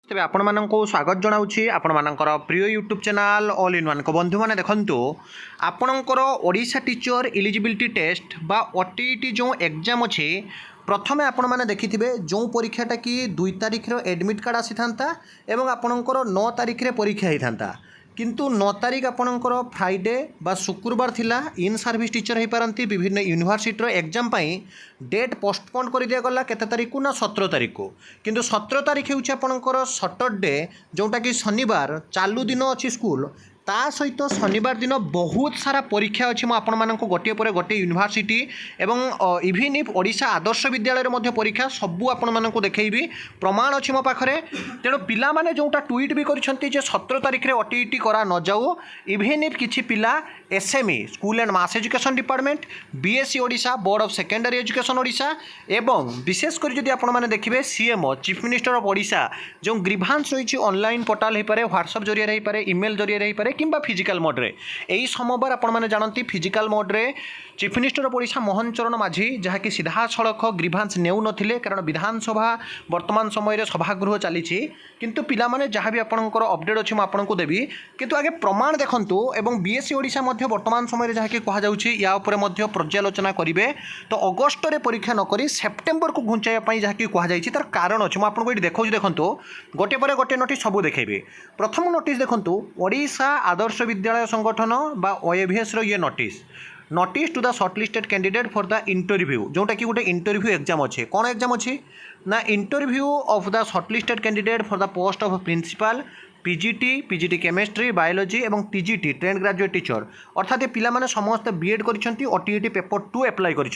तेज आपण मानक स्वागत जनाऊँगी आपण मानकर प्रिय YouTube channel all in one को बंधु मैंने देखु आपणकर ओडिशा टीचर इलिजिबिलिटी टेस्ट बा ओटीईटी जो एग्जाम अच्छे प्रथमे आपण मैंने देखिथे जो परीक्षाटा कि 2 तारिख एडमिट कार्ड आसी था एवं आपणकर 9 तारिख परीक्षा होता किंतु 9 तारिख आपणकर फ्राइडे बा शुक्रवार थिला इन सर्विस टीचर हो पारती विभिन्न यूनिवर्सिटी एग्जाम डेट पोस्टपोन कर दिया गला केते तारिख को ना 17 तारिख को किंतु 17 तारिख होउछि आपणकर सैटरडे जोटा कि शनिवार चालू दिन अच्छी स्कूल ता सहित शनिवार दिन बहुत सारा परीक्षा अच्छी मुझे गोटे पर गोटे यूनिवर्सिटी एवं इभिन इफ ओडिशा आदर्श विद्यालय मध्य परीक्षा सबू आपण को देखी प्रमाण अच्छी मो पाखे तेणु पिला माने जोटा ट्वीट भी कर 17 तारिख में ओटीईटी करा न जाऊ इभिन इफ किछि पिला SME school and mass education department BSC Odisha board of secondary education Odisha एवं विशेषकर जदि आपण माने देखिबे CMO chief minister of Odisha जो ग्रीभांस रही ऑनलाइन पोर्टाल हो पारे व्हाट्सएप जरिए रही पारे ईमेल जरिए रही पारे किंबा फिजिकल मोड्रे यही सोमवार आपण मैंने जानती फिजिकल मोड्रे chief minister of Odisha Mohan Charan Majhi जहाँकि सीधा सड़क ग्रीभांस नेउ नथिले कारण विधानसभा वर्तमान समय सभागृह चली किंतु पिला माने जहाँ भी आपंकर अपडेट अच्छी मुझे देवी किंतु आगे प्रमाण देखंतु एवं बीएससी ओडिशा मध्य वर्तमान समय जहाँकि कहुच्छी या पर्यालोचना करेंगे तो अगस्ट रे परीक्षा नक सेप्टेम्बर को घुंचाई जहाँकि कहुई तार कारण अच्छे मुझे ये देखा देखो गोटे पर गोटे नोटिस सब देखेबी प्रथम नोटिस देखो ओडिशा आदर्श विद्यालय संगठन बा ओएवीएस रो ये notice to the shortlisted candidate for the interview जोटा कि गोटे इंटरव्यू एग्जाम अच्छे कौन एग्जाम अच्छी ना interview of the shortlisted candidate for the post of principal PGT chemistry biology एवं टीजीटी ट्रेंड ग्रेजुएट टीचर अर्थात पिला माने समस्त बीएड कर ओटीईटी पेपर 2 अप्लाई कर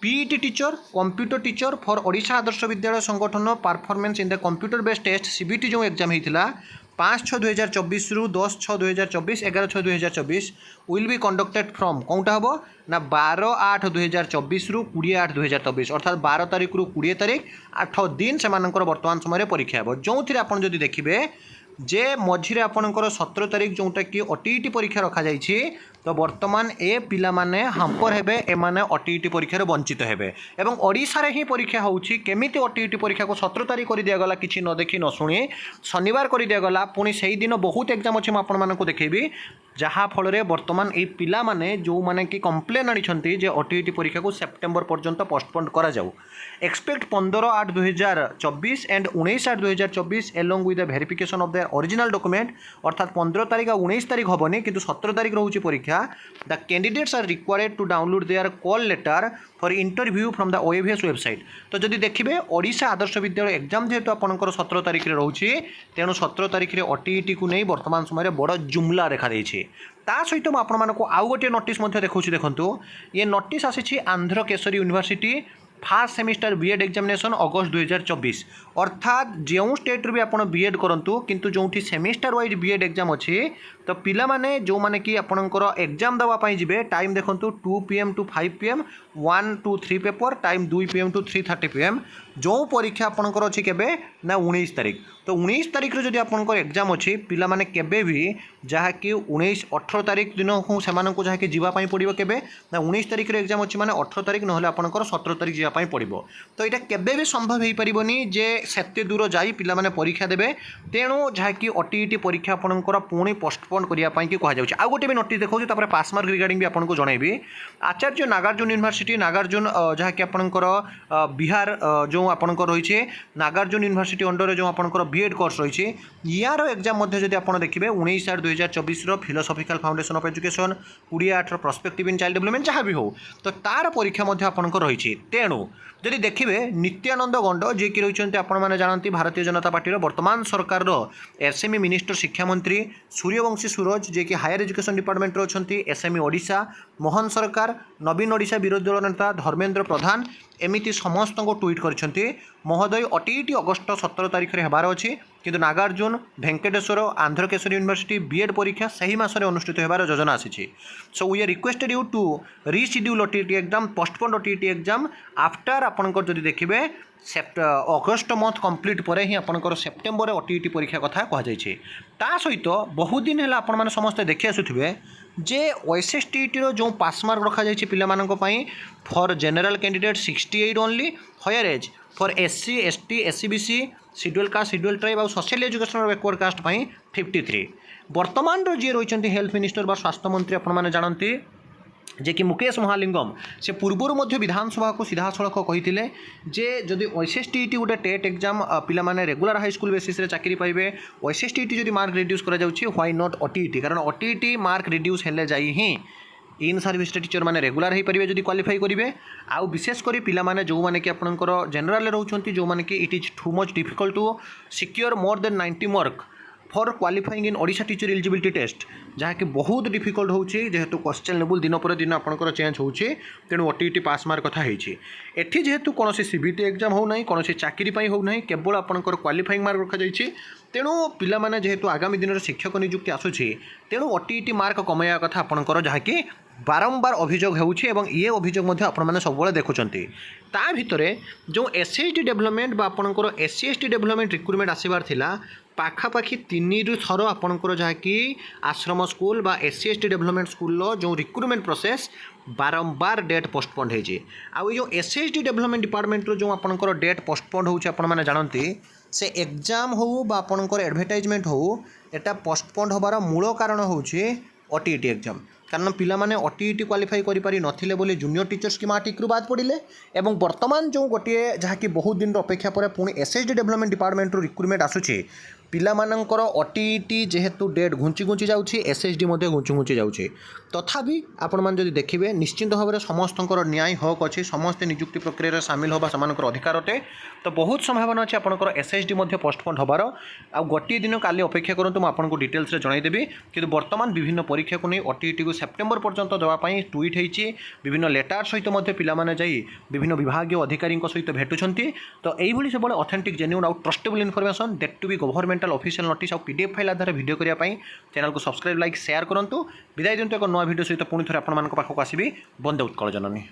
PET teacher computer teacher for Odisha Adarsha Vidyalaya Sangathan performance in the computer based test CBT जो exam होता 5/6/2024 रु 10/6/2024 11/6/2024 विल बी कंडक्टेड फ्रॉम कौटा हम ना 12/8/2024 रु 20/8/2024 अर्थात 12 तारिख रु 20 तारिख 8 दिन से वर्तमान समय परीक्षा हे जो थी आप देखिए जे मझे आपणकर 17 तारिख जोटा कि ओटीईटी परीक्षा रखा जाइए तो वर्तमान ए पिला माने हाम्पर हेबे एमाने ओटीईटी परीक्षा वंचित हेबे एवं ओडिशा रे ही परीक्षा होउछि केमिति ओटीईटी परीक्षा को 17 तारिख कर दिया गला किछि न देखि न सुनी शनिवार कर दिया गला पुणी सही दिन बहुत एग्जाम अच्छे आपण मानक देखेबी जहाँ फल वर्तमान ये पिला माने जो माने कि कंप्लेन आनी जे ओटीईटी परीक्षा को सेप्टेम्बर पर्यंत पोस्टपोन करा जाऊ expect 15/8/2024 and 19/8/2024 along with the verification of the original document अर्थात 15 तारिख और 19 तारिख हेनी कि 17 तारिख रोचे परीक्षा the candidates are required to download their call letter for interview from the OAVS website तो जदि देखिए ओडिशा आदर्श विद्यालय एग्जाम जेहेतु आपंकर 17 तारिख में रोचे तेणु 17 तारिख में ओटीईटी को नहीं वर्तमान समय बड़ जुमला देखा ता सहित मुझे आउ गोटे नोटिस देखा देखो ये नोटिस आसी Andhra Kesari university first semester B Ed examination अगस्त 2024 अर्थात जो स्टेट भी आप बीएड करूँ किंतु जो सेमिस्टर वाइज बीएड एग्जाम अच्छी तो पिला माने जो माने कि आपणकर एग्जाम देवाई जी टाइम देखो 2 PM to 5 PM 1 to 3 paper time 2 PM to 3:30 PM जो परीक्षा आपणकर अच्छी केबे ना 19 तारिख तो 19 तारिख रे जदि आपणकर एग्जाम अच्छी पिला माने केबे भी जहाँकि 18 तारिख दिन से जहाँकि जीवाई पड़ो केबे ना 19 तारिख रे एग्जाम अच्छी माने 18 तारिख ना आपणकर 17 तारिख जीवाई पड़ो तो यहाँ केबे भी संभव हो पारिबनी जे सेते दूर जाई पिला माने परीक्षा देबे तेणु जहाँकि ओटीईटी परीक्षा आपणकर पुणी पोस्टपोन करने की कहुच्छे आउ गोटे भी नोटिस देखा पासमार्क रिगार्डिंग भी आपको जनइबी आचार्य नागार्जुन यूनिवर्सिटी नागार्जुन जहाँकि आपणकर बिहार जो आपंकर रही है नागार्जुन यूनिवर्सिटी अंडर जो आपंकर बीएड कोर्स रही है यार एग्जाम जब आप देखिए 19/8/2024 philosophical foundation of education 20/8 prospective in child development जहाँ भी हो तो तार परीक्षा आपंकर रही तेणु जदि देखिए नित्यानंद गंड जी कि रही आपने जानती भारतीय जनता पार्टी वर्तमान सरकार एसएमई मिनिस्टर शिक्षा मंत्री सूर्यवंशी सूरज जी कि हायर एजुकेशन डिपार्टमेंट अच्छा एसएमई ओडिशा मोहन सरकार नवीन ओडिशा विरोधी दल नेता धर्मेंद्र प्रधान एमती समस्त को ट्वीट करछंती महोदय ओटीईटी अगस्त 17 तारिख में होबार अच्छी किंतु नागार्जुन भेंकटेश्वर आंध्र केसरी यूनिवर्सिटी बीएड परीक्षा सही मासरे अनुष्ठित होबार योजना आसी so we are requested you to reschedule OTET exam postpone OTET exam after आपनकर जदि देखिए अगस्ट मंथ कंप्लीट पर ही आपंकर सेप्टेम्बर ओटीईटी परीक्षा कथा कहुई ता सहित बहुत दिन है आपण मैंने समस्ते देखी आसुवे जे OSSTT जो पास मार्क रखा जाइए पिलामानंको for general candidate 68 only higher age for SC ST SCBC schedule caste schedule tribe और सोशल एजुकेशन बैकवर्ड कास्ट 53 वर्तमान जी रही हेल्थ मिनिस्टर बा स्वास्थ्य मंत्री आपने जानते जे कि मुकेश महालिंगम से पूर्वर विधानसभा को सीधा सड़क कही जे जदि OSSTT गोटे टेट एग्जाम पिला माने रेगुलर हाई स्कूल बेसिस रे चाकरी पाइबे OSSTT जदि मार्क रिड्यूस करा जाउछि व्हाई नॉट OTET कारण OTET मार्क रिड्यूस हेले जाई ही इन सर्विस टीचर मैंने रेगुलर हो पारे जदि क्वालिफाई करेंगे आउ विशेषकर पिला माने जो माने कि आपनकर जनरल रोचंती जो माने कि it is too much difficult to secure more than 90 mark for qualifying in Odisha teacher eligibility test जहाँकि बहुत डिफिकल्ट होची जेहेतु क्वेश्चन लेवल दिन पर दिन आपंकर चेंज होची तेणु OTET पास मार्क कथा होती एठी जेहेतु कौन CBT एग्जाम हो ना कौन चाकरी हो ना केवल आपंकर क्वालिफाइंग मार्क रखा जाइए तेणु पिला माने जेहेतु आगामी दिन में शिक्षक नियुक्ति आसूची तेणु OTET मार्क कमाया कथा आपंकर जहाँकि बारंबार अभियोग होउछि एवं ये अभियोग मध्य आपण माने सब बेले देखुचंती ता भितरे जो SHD डेवलपमेंट बा आपनकर SC ST डेवलपमेंट रिक्रुटमेंट आसीबार थिला पाखापाखि 3 थर आपनकर जहाँकि आश्रम स्कूल बा SC ST डेवलपमेंट स्कूल जो रिक्रुटमेंट प्रोसेस बारंबार डेट पोस्टपोन होइछि आ जो SHD डेवलपमेंट डिपार्टमेंट रो जो आपनकर डेट पोस्टपोन होउछि आपण माने जानंती से एग्जाम हो बा आपनकर एडवर्टाइजमेंट हो एटा पोस्टपोन होबार मूल कारण होउछि OTET एग्जाम कारण पिला माने OTET क्वालिफाई करि पारि नथिले बोली जूनियर टीचर स्कीमेटिक रु बाद पड़िले एवं वर्तमान जो गोटे जहाँकि बहुत दिन अपेक्षा पर पुणी SHD डेवलपमेंट डिपार्टमेंट रिक्रुटमेंट आसुछि पिला मानकर OTET जेहेतु डेट घुंची घुंची जाउछि SHD मध्ये घुंची घुंची जाउछि तथापि आपण मान जदि देखिबे निश्चित भाव में समस्तंकर न्याय हक अच्छे समस्ते नियुक्ति प्रक्रिया सामिल होगा समानकर अधिकार अटे तो बहुत संभावना अच्छे आपंकर SHD मध्ये पोस्टपोन होबार आ गोटे दिन काली अपेक्षा करंतु मैं आपको डिटेल्स जनईदेवी कि वर्तमान विभिन्न परीक्षा को नहीं OTET को सेप्टेम्बर पर्यंत देवाई ट्वीट होती विभिन्न लेटर सहित पीला माने जाई विभिन्न विभाग अधिकारी सहित भेटुंट तो यही सब ऑथेंटिक जेन्युइन आउ trustable information that to be governmental official notice और PDF फाइल आधार वीडियो करने चैनल को सब्सक्राइब लाइक शेयर करूँ विदाय दिंतु एक नया वीडियो सहित पुणी थे आपको आसबि बंदे उत्कल जननी।